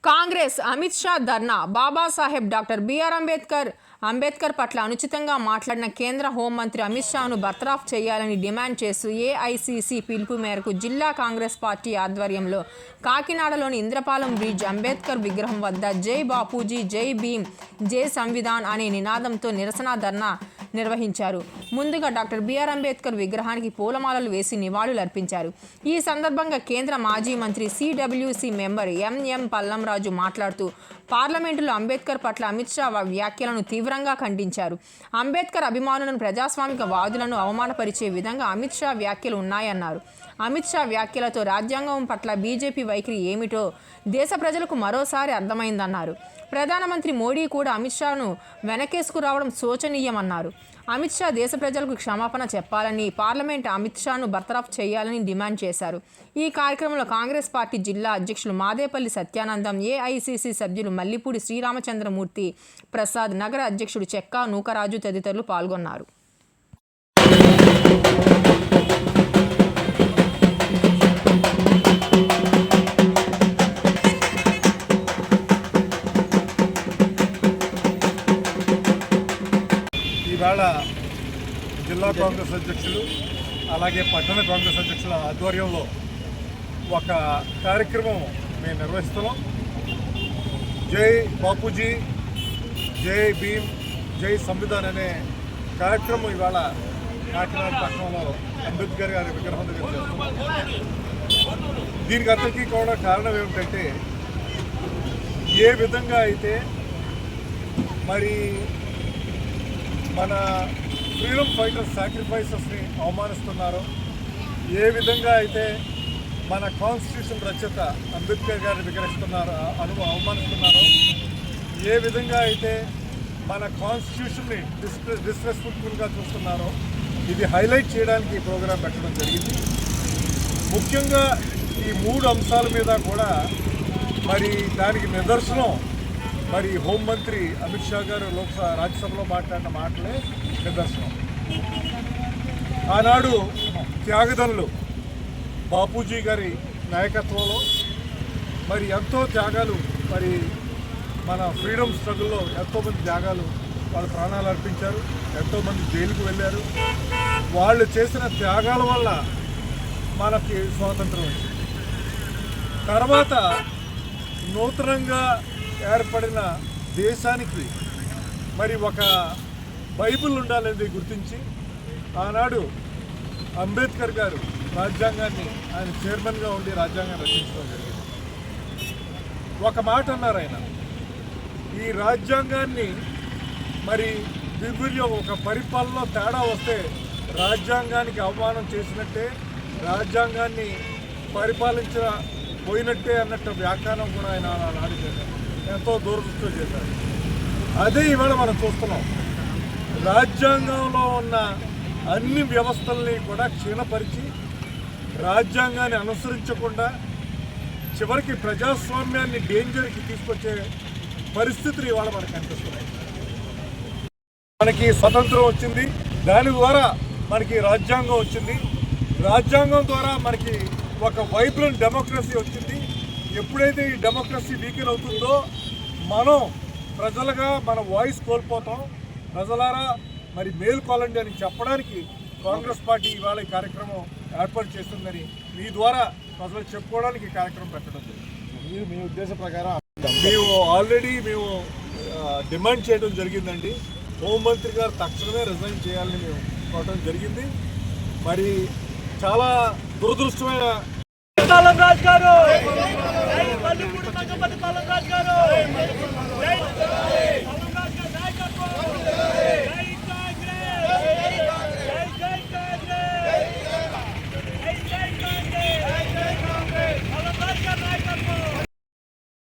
కాంగ్రెస్ అమిత్ షా ధర్నా Babasaheb doctor BR Ambedkar పట్ల అనుచితంగా మాట్లాడిన కేంద్ర హోంమంత్రి అమిత్ షాను బర్తరఫ్ చేయాలని డిమాండ్ చేస్తూ ఏఐసిసి పిలుపు మేరకు జిల్లా కాంగ్రెస్ పార్టీ ఆధ్వర్యంలో కాకినాడలోని ఇంద్రపాలెం బ్రిడ్జ్ అంబేద్కర్ విగ్రహం వద్ద జై బాపూజీ జై భీమ్ జై సంవిధాన్ అనే నినాదంతో నిరసన ధర్నా నిర్వహించారు. ముందుగా డాక్టర్ బిఆర్ అంబేద్కర్ విగ్రహానికి పూలమాలలు వేసి నివాళులర్పించారు. ఈ సందర్భంగా కేంద్ర మాజీ మంత్రి సిడబ్ల్యూసి మెంబర్ ఎంఎం పల్లంరాజు మాట్లాడుతూ పార్లమెంటులో అంబేద్కర్ పట్ల అమిత్ షా వ్యాఖ్యలను తీవ్రంగా ఖండించారు. అంబేద్కర్ అభిమానులను ప్రజాస్వామిక వాదులను అవమానపరిచే విధంగా అమిత్ షా వ్యాఖ్యలు ఉన్నాయన్నారు. అమిత్ షా వ్యాఖ్యలతో రాజ్యాంగం పట్ల బీజేపీ వైఖరి ఏమిటో దేశ ప్రజలకు మరోసారి అర్థమైందన్నారు. ప్రధానమంత్రి మోడీ కూడా అమిత్ షాను వెనకేసుకురావడం శోచనీయమన్నారు. అమిత్ షా దేశ ప్రజలకు క్షమాపణ చెప్పాలని, పార్లమెంట్ అమిత్ షాను బర్తరఫ్ చేయాలని డిమాండ్ చేశారు. ఈ కార్యక్రమంలో కాంగ్రెస్ పార్టీ జిల్లా అధ్యక్షులు మాదేపల్లి సత్యానందం, ఏఐసిసి సభ్యులు మల్లిపూడి శ్రీరామచంద్రమూర్తి ప్రసాద్, నగర అధ్యక్షుడు చెక్కా నూకరాజు తదితరులు పాల్గొన్నారు. ఇవాళ జిల్లా కాంగ్రెస్ అధ్యక్షులు అలాగే పట్టణ కాంగ్రెస్ అధ్యక్షుల ఆధ్వర్యంలో ఒక కార్యక్రమం మేము నిర్వహిస్తున్నాం. జై బాపూజీ జై భీమ్ జై సంవిధాన్ అనే కార్యక్రమం ఇవాళ కాకినాడ పట్టణంలో అంబేద్కర్ గారి విగ్రహం దగ్గర చేస్తున్నాం. దీనికి అందరికీ కూడా కారణం ఏమిటంటే, ఏ విధంగా అయితే మరి మన ఫ్రీడమ్ ఫైటర్స్ సాక్రిఫైసెస్ని అవమానిస్తున్నారో, ఏ విధంగా అయితే మన కాన్స్టిట్యూషన్ రచయిత అంబేద్కర్ గారిని విగ్రహిస్తున్నారో అవమానిస్తున్నారో, ఏ విధంగా అయితే మన కాన్స్టిట్యూషన్ని డిస్రెస్పెక్ట్ఫుల్గా చూస్తున్నారో, ఇది హైలైట్ చేయడానికి ఈ ప్రోగ్రాం పెట్టడం జరిగింది. ముఖ్యంగా ఈ 3 అంశాల మీద కూడా మరి దానికి నిదర్శనం మరి హోంమంత్రి అమిత్ షా గారు రాజ్యసభలో మాట్లాడిన మాటలే నిదర్శనం. ఆనాడు త్యాగదనులు బాపూజీ గారి నాయకత్వంలో మరి ఎంతో త్యాగాలు, మరి మన ఫ్రీడమ్ స్ట్రగుల్లో ఎంతోమంది త్యాగాలు, వాళ్ళు ప్రాణాలు అర్పించారు, ఎంతోమంది జైలుకు వెళ్ళారు. వాళ్ళు చేసిన త్యాగాల వల్ల మనకి స్వాతంత్రం వచ్చింది. తర్వాత నూతనంగా ఏర్పడిన దేశానికి మరి ఒక బైబిల్ ఉండాలని గుర్తించి ఆనాడు అంబేద్కర్ గారు రాజ్యాంగాన్ని, ఆయన చైర్మన్గా ఉండి రాజ్యాంగాన్ని రచించడం జరిగింది. ఒక మాట అన్నారు ఆయన, ఈ రాజ్యాంగాన్ని మరి దిగ్విజయం ఒక పరిపాలనలో తేడా వస్తే రాజ్యాంగానికి అవమానం చేసినట్టే, రాజ్యాంగాన్ని పరిపాలించిన పోయినట్టే అన్నట్టు వ్యాఖ్యానం కూడా ఆయన నాడు చేశారు. ఎంతో దూరదృష్టితో చేశారు. అదే ఇవాళ మనం చూస్తున్నాం. రాజ్యాంగంలో ఉన్న అన్ని వ్యవస్థల్ని కూడా క్షీణపరిచి రాజ్యాంగాన్ని అనుసరించకుండా చివరికి ప్రజాస్వామ్యాన్ని డేంజర్కి తీసుకొచ్చే పరిస్థితులు ఇవాళ మనకు కనిపిస్తున్నాయి. మనకి స్వతంత్రం వచ్చింది, దాని ద్వారా మనకి రాజ్యాంగం వచ్చింది, రాజ్యాంగం ద్వారా మనకి ఒక వైబ్రెంట్ డెమోక్రసీ వచ్చింది. ఎప్పుడైతే ఈ డెమోక్రసీ వీకెన్ అవుతుందో మనం ప్రజలుగా మన వాయిస్ కోల్పోతాం. ప్రజలారా మరి మేలుకోవాలండి అని చెప్పడానికి కాంగ్రెస్ పార్టీ ఇవాళ ఈ కార్యక్రమం ఏర్పాటు చేస్తుందని మీ ద్వారా ప్రజలకు చెప్పుకోవడానికి ఈ కార్యక్రమం పెట్టడం జరిగింది. మీ ఉద్దేశం ప్రకారం మేము ఆల్రెడీ డిమాండ్ చేయడం జరిగిందండి. హోంమంత్రి గారు తక్షణమే రిజైన్ చేయాలని మేము కోవడం జరిగింది. మరి చాలా దురదృష్టమైన